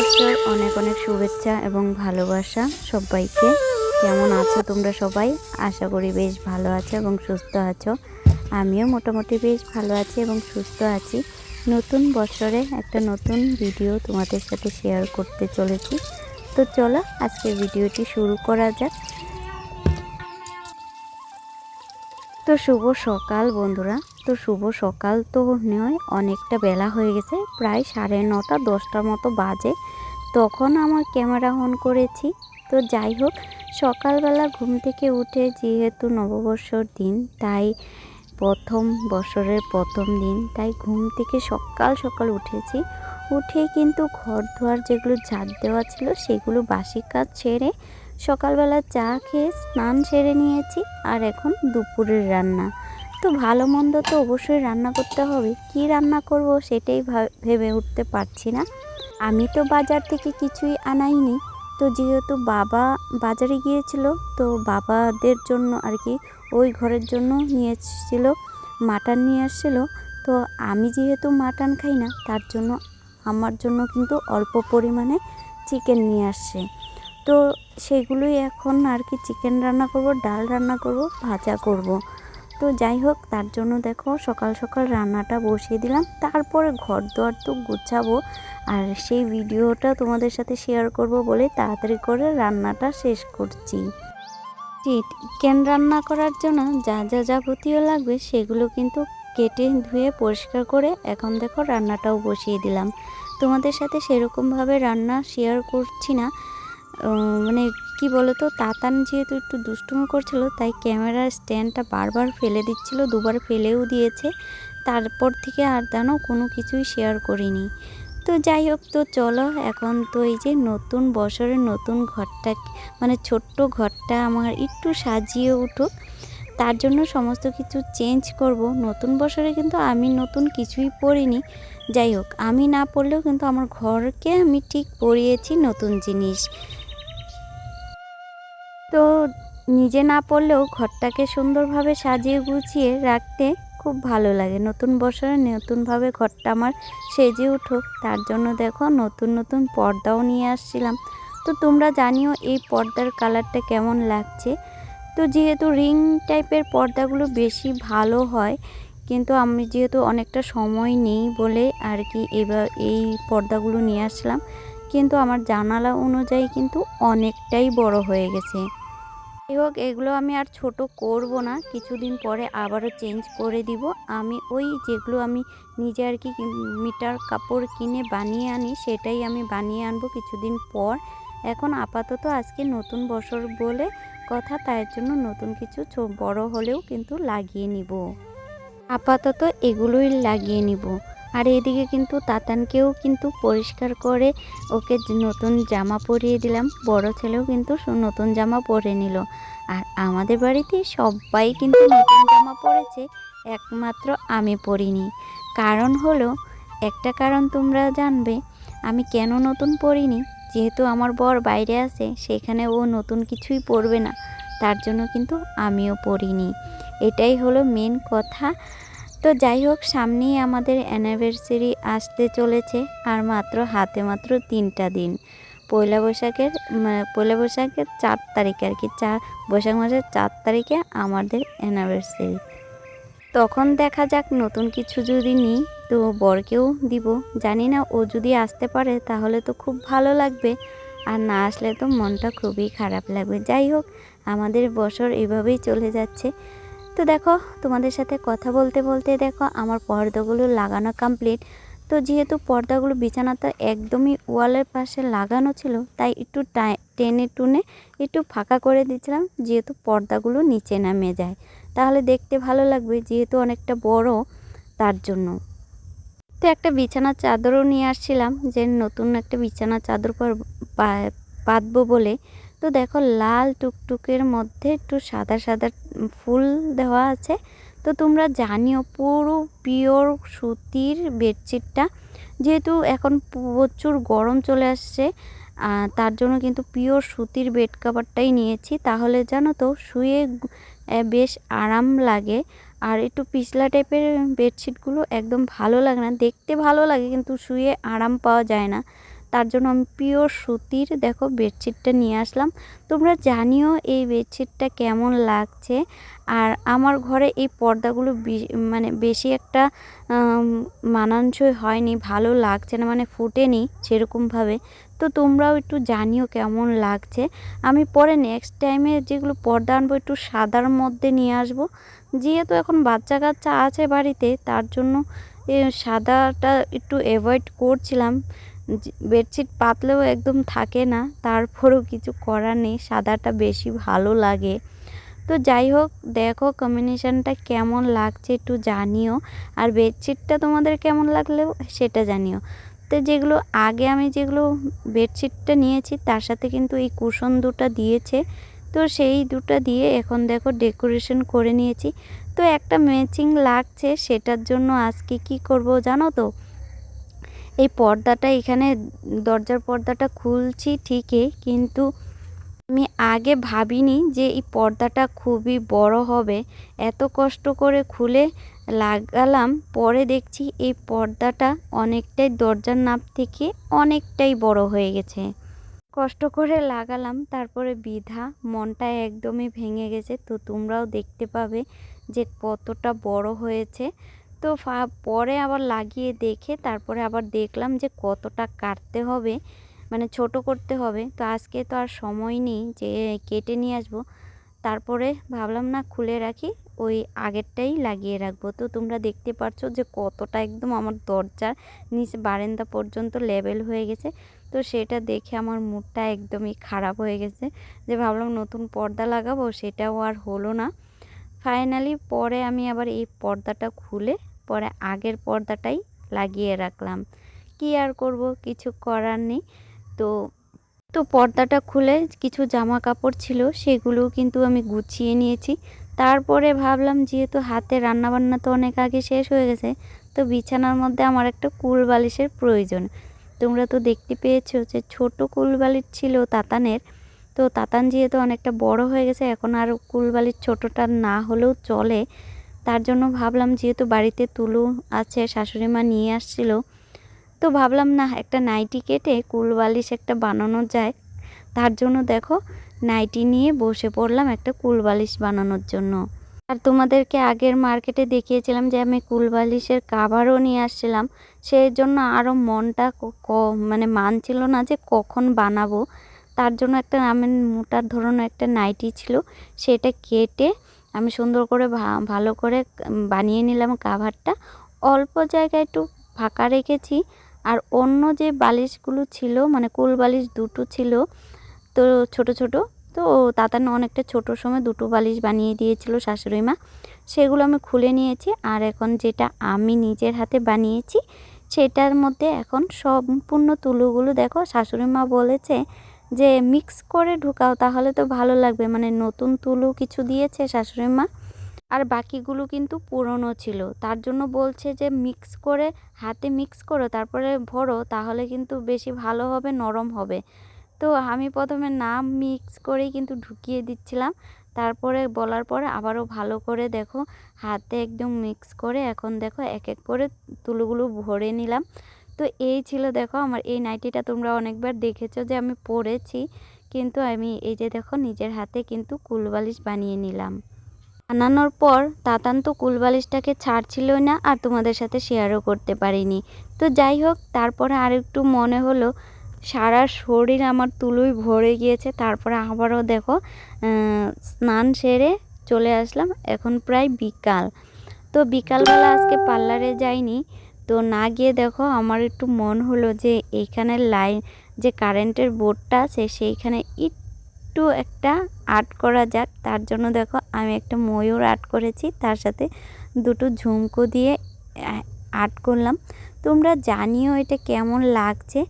নববর্ষের অনেক অনেক শুভেচ্ছা এবং ভালোবাসা সবাইকে। কেমন আছো তোমরা সবাই? আশা করি বেশ ভালো আছো এবং সুস্থ আছো। আমিও মোটামুটি বেশ ভালো আছি এবং সুস্থ আছি। নতুন বছরে একটা নতুন ভিডিও তোমাদের সাথে শেয়ার করতে চলেছি। তো চলো আজকের ভিডিওটি শুরু করা যাক। তো শুভ সকাল বন্ধুরা। তো শুভ সকাল তো নয়, অনেকটা বেলা হয়ে গেছে, প্রায় 9:30 10টার মতো বাজে। তখন আমার ক্যামেরা অন করেছি। তো যাই হোক, সকালবেলা ঘুম থেকে উঠে যেহেতু নববর্ষর দিন, তাই বছরের প্রথম দিন, তাই ঘুম থেকে সকাল সকাল উঠেছি। উঠে কিন্তু ঘর দুয়ার যেগুলো ঝাড় দেওয়া ছিল সেগুলো বাসি কাজ ছেড়ে সকালবেলা চা খেয়ে স্নান সেরে নিয়েছি। আর এখন দুপুরের রান্না। তো ভালো মন্দ তো অবশ্যই রান্না করতে হবে। কি রান্না করব সেটাই ভেবে উঠতে পারছি না। আমি তো বাজার থেকে কিছুই আনাইনি। তো যেহেতু বাবা বাজারে গিয়েছিল, তো বাবাদের জন্য আর কি ওই ঘরের জন্য নিয়ে এসেছিল, মাটন নিয়ে আসছিল। তো আমি যেহেতু মাটন খাই না, তার জন্য আমার জন্য কিন্তু অল্প পরিমাণে চিকেন নিয়ে আসছে। তো সেগুলোই এখন আর কি চিকেন রান্না করব, ডাল রান্না করব, ভাজা করব। তো যাই হোক, তার জন্য দেখো সকাল সকাল রান্নাটা বসিয়ে দিলাম। তারপরে ঘর দুয়ার তো গুছাবো, আর সেই ভিডিওটা তোমাদের সাথে শেয়ার করব বলে তাড়াতাড়ি করে রান্নাটা শেষ করছি। চিকেন রান্না করার জন্য যা যা যাবতীয় লাগবে সেগুলো কিন্তু কেটে ধুয়ে পরিষ্কার করে এখন দেখো রান্নাটাও বসিয়ে দিলাম। তোমাদের সাথে সেরকমভাবে রান্না শেয়ার করছি না। মানে কি বলতো, তাতান যেহেতু একটু দুষ্টুমি করছিল, তাই ক্যামেরার স্ট্যান্ডটা বারবার ফেলে দিচ্ছিল, দুবার ফেলেও দিয়েছে। তারপর থেকে আর জানো কোনো কিছুই শেয়ার করিনি। তো যাই হোক, তো চলো এখন তো এই যে নতুন বছরের নতুন ঘরটা, মানে ছোট্ট ঘরটা আমার একটু সাজিয়ে উঠুক, তার জন্য সমস্ত কিছু চেঞ্জ করব। নতুন বছরে কিন্তু আমি নতুন কিছুই পরিনি। যাই হোক, আমি না পরলেও কিন্তু আমার ঘরকে আমি ঠিক পরিয়েছি নতুন জিনিস। তো নিজে না পরলেও ঘরটাকে সুন্দরভাবে সাজিয়ে গুছিয়ে রাখতে খুব ভালো লাগে। নতুন বছরে নতুনভাবে ঘরটা আমার সেজে উঠুক, তার জন্য দেখো নতুন নতুন পর্দাও নিয়ে আসছিলাম। তো তোমরা জানিও এই পর্দার কালারটা কেমন লাগছে। তো যেহেতু রিং টাইপের পর্দাগুলো বেশি ভালো হয়, কিন্তু আমি যেহেতু অনেকটা সময় নেই বলে আর কি এবার এই পর্দাগুলো নিয়ে আসলাম। কিন্তু আমার জানালা অনুযায়ী কিন্তু অনেকটাই বড় হয়ে গেছে। যাই হোক, এগুলো আমি আর ছোট করব না, কিছুদিন পরে আবারও চেঞ্জ করে দিব। আমি ওই যেগুলো আমি নিজে আর কি মিটার কাপড় কিনে বানিয়ে আনি, সেটাই আমি বানিয়ে আনবো কিছুদিন পর। এখন আপাতত আজকে নতুন বছর বলে কথা, তাই জন্য নতুন কিছু বড় হলেও কিন্তু লাগিয়ে নিব। আপাতত এগুলোই লাগিয়ে নিব। আর এদিকে কিন্তু তাতানকেও কিন্তু পরিষ্কার করে ওকে নতুন জামা পরিয়ে দিলাম। বড় ছেলেও কিন্তু নতুন জামা পরে নিল। আর আমাদের বাড়িতে সবাই কিন্তু নতুন জামা পরেছে, একমাত্র আমি পরিনি। কারণ হলো, একটা কারণ তোমরা জানবে আমি কেন নতুন পরিনি। যেহেতু আমার বর বাইরে আছে, সেখানে ও নতুন কিছুই পরবে না, তার জন্য কিন্তু আমিও পরিনি। এটাই হলো মেন কথা। তো যাই হোক, সামনেই আমাদের অ্যানিভার্সারি আসতে চলেছে, আর হাতে মাত্র 3টা দিন। পয়লা বৈশাখের 4 তারিখে আর কি, বৈশাখ মাসের 4 তারিখে আমাদের অ্যানিভার্সারি। তখন দেখা যাক, নতুন কিছু যদি নিই তো বরকেও দিব। জানি না, ও যদি আসতে পারে তাহলে তো খুব ভালো লাগবে, আর না আসলে তো মনটা খুবই খারাপ লাগবে। যাই হোক, আমাদের বছর এভাবেই চলে যাচ্ছে। তো দেখো, তোমাদের সাথে কথা বলতে বলতে দেখো আমার পর্দাগুলো লাগানো কমপ্লিট। তো যেহেতু পর্দাগুলো বিছানাতে একদমই ওয়ালের পাশে লাগানো ছিল, তাই একটু টেনে টুনে একটু ফাঁকা করে দিয়েছিলাম, যেহেতু পর্দাগুলো নিচে নামে যায়, তাহলে দেখতে ভালো লাগবে, যেহেতু অনেকটা বড়, তার জন্য। তো একটা বিছানার চাদরও নিয়ে আসছিলাম, যে নতুন একটা বিছানার চাদর পাতবো বলে। তো দেখো, লাল টুকটুকের মধ্যে একটু সাদা সাদা ফুল দেওয়া আছে। তো তোমরা জানিও, পুরো পিওর সুতির বেডশিটটা, যেহেতু এখন প্রচুর গরম চলে আসছে, তার জন্য কিন্তু পিওর সুতির বেড কভারটাই নিয়েছি। তাহলে জানো তো, শুয়ে বেশ আরাম লাগে। আর একটু পিছলা টাইপের বেডশিটগুলো একদম ভালো লাগে না, দেখতে ভালো লাগে কিন্তু শুয়ে আরাম পাওয়া যায় না। তার জন্য আমি পিওর সুতির দেখো বেডশিটটা নিয়ে আসলাম। তোমরা জানিও এই বেডশিটটা কেমন লাগছে। আর আমার ঘরে এই পর্দাগুলো মানে বেশি একটা মানানসই হয়নি, ভালো লাগছে না, মানে ফুটেনি সেরকমভাবে। তো তোমরাও একটু জানিও কেমন লাগছে। আমি পরে নেক্সট টাইমে যেগুলো পর্দা আনবো একটু সাদার মধ্যে নিয়ে আসবো, যেহেতু এখন বাচ্চা কাচ্চা আছে বাড়িতে, তার জন্য সাদাটা একটু অ্যাভয়েড করছিলাম। বেডশিট পাতলেও একদম থাকে না, তারপরেও কিছু করার নেই, সাদাটা বেশি ভালো লাগে। তো যাই হোক, দেখো কম্বিনেশানটা কেমন লাগছে একটু জানিও, আর বেডশিটটা তোমাদের কেমন লাগলেও সেটা জানিও। তো যেগুলো আগে আমি যেগুলো বেডশিটটা নিয়েছি তার সাথে কিন্তু এই কুশন দুটো দিয়েছে, তো সেই দুটো দিয়ে এখন দেখো ডেকোরেশন করে নিয়েছি। তো একটা ম্যাচিং লাগছে, সেটার জন্য আজকে কি করব জানো তো, এই পর্দাটা এখানে দরজার পর্দাটা খুলছি ঠিকই, কিন্তু আমি আগে ভাবিনি যে এই পর্দাটা খুবই বড় হবে। এত কষ্ট করে খুলে লাগালাম, পরে দেখছি এই পর্দাটা অনেকটাই দরজার নাপ থেকে অনেকটাই বড় হয়ে গেছে। কষ্ট করে লাগালাম, তারপরে বিধা মনটা একদমই ভেঙে গেছে। তো তোমরাও দেখতে পাবে যে কতটা বড় হয়েছে। তো পরে আবার লাগিয়ে দেখে তারপরে আবার দেখলাম যে কতটা কাটতে হবে, মানে ছোট করতে হবে। তো আজকে তো আর সময় নেই যে কেটে নিয়ে আসবো, তারপরে ভাবলাম না খুলে রাখি, ওই আগেরটাই লাগিয়ে রাখবো। তো তোমরা দেখতে পাচ্ছ যে কতটা একদম আমার দরজার নিচে বারান্দা পর্যন্ত লেভেল হয়ে গেছে। তো সেটা দেখে আমার মুডটা একদমই খারাপ হয়ে গেছে, যে ভাবলাম নতুন পর্দা লাগাবো, সেটাও আর হলো না। ফাইনালি পরে আমি আবার এই পর্দাটা খুলে পরে আগের পর্দাটাই লাগিয়ে রাখলাম। কি আর করব, কিছু করার নেই। তো তো পর্দাটা খুলে কিছু জামা কাপড় ছিল, সেগুলোও কিন্তু আমি গুছিয়ে নিয়েছি। তারপরে ভাবলাম যেহেতু হাতে রান্নাবান্না তো অনেক আগে শেষ হয়ে গেছে, তো বিছানার মধ্যে আমার একটা কুল বালিশের প্রয়োজন। তোমরা তো দেখতে পেয়েছো যে ছোট কুল বালিশ ছিল তাতানের, তো তাতান যেহেতু অনেকটা বড় হয়ে গেছে, এখন আর কুল বালিশ ছোটোটা না হলেও চলে। তার জন্য ভাবলাম যেহেতু বাড়িতে তুলো আছে, শাশুড়ি মা নিয়ে আসছিল, তো ভাবলাম না একটা নাইটি কেটে কুল বালিশ একটা বানানো যায়। তার জন্য দেখো নাইটি নিয়ে বসে পড়লাম একটা কুল বালিশ বানানোর জন্য। আর তোমাদেরকে আগের মার্কেটে দেখিয়েছিলাম যে আমি কুল বালিশের কাভারও নিয়ে আসছিলাম, সেই জন্য আরও মনটা মানে মানছিল না যে কখন বানাবো। তার জন্য একটা আমি মোটার ধরনের একটা নাইটি ছিল, সেটা কেটে আমি সুন্দর করে ভালো করে বানিয়ে নিলাম কাভারটা। অল্প জায়গায় একটু ফাঁকা রেখেছি, আর অন্য যে বালিশগুলো ছিল মানে কুল বালিশ দুটো ছিল, তো ছোট ছোট, তো তাতান অনেকটা ছোটোর সময় দুটো বালিশ বানিয়ে দিয়েছিল শাশুড়ি মা, সেগুলো আমি খুলে নিয়েছি। আর এখন যেটা আমি নিজের হাতে বানিয়েছি সেটার মধ্যে এখন সম্পূর্ণ তুলোগুলো দেখো শাশুড়ি মা বলেছে যে মিক্স করে ঢুকাও, তাহলে তো ভালো লাগবে, মানে নতুন তুলো কিছু দিয়েছে শাশুড়ি মা, আর বাকিগুলো কিন্তু পুরনো ছিল। তার জন্য বলছে যে মিক্স করে হাতে মিক্স করো তারপরে ভরো, তাহলে কিন্তু বেশি ভালো হবে, নরম হবে। তো আমি প্রথমে না মিক্স করেই কিন্তু ঢুকিয়ে দিচ্ছিলাম, তারপরে বলার পরে আবারও ভালো করে দেখো হাতে একদম মিক্স করে এখন দেখো এক এক করে তুলোগুলো ভরে নিলাম। তো এই ছিল দেখো আমার এই নাইটিটা, তোমরা অনেকবার দেখেছো যে আমি পরেছি, কিন্তু আমি এই যে দেখো নিজের হাতে কিন্তু কুলবালিশ বানিয়ে নিলাম। বানানোর পর তাতান তো কুলবালিশটাকে ছাড়ছিলই না, আর তোমাদের সাথে শেয়ারও করতে পারিনি। তো যাই হোক, তারপরে আর একটু মনে হলো সারা শরীর আমার তুলোয় ভরে গিয়েছে। তারপরে আবারও দেখো স্নান সেরে চলে আসলাম, এখন প্রায় বিকাল। তো বিকালবেলা আজকে পার্লারে যাইনি, তো না গিয়ে দেখো আমার একটু মন হলো যে এইখানে লাইন যে কারেন্টের বোর্ডটা আছে সেইখানে একটু একটা আর্ট করা যাক। তার জন্য দেখো আমি একটা ময়ূর আর্ট করেছি, তার সাথে দুটো ঝুমকো দিয়ে আর্ট করলাম। তোমরা জানিও এটা কেমন লাগছে।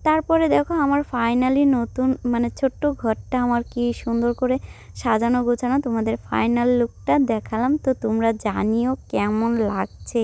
তারপরে দেখো আমার ফাইনালি নতুন মানে ছোট্ট ঘরটা আমার কি সুন্দর করে সাজানো গোছানো, তোমাদের ফাইনাল লুকটা দেখালাম। তো তোমরা জানিও কেমন লাগছে।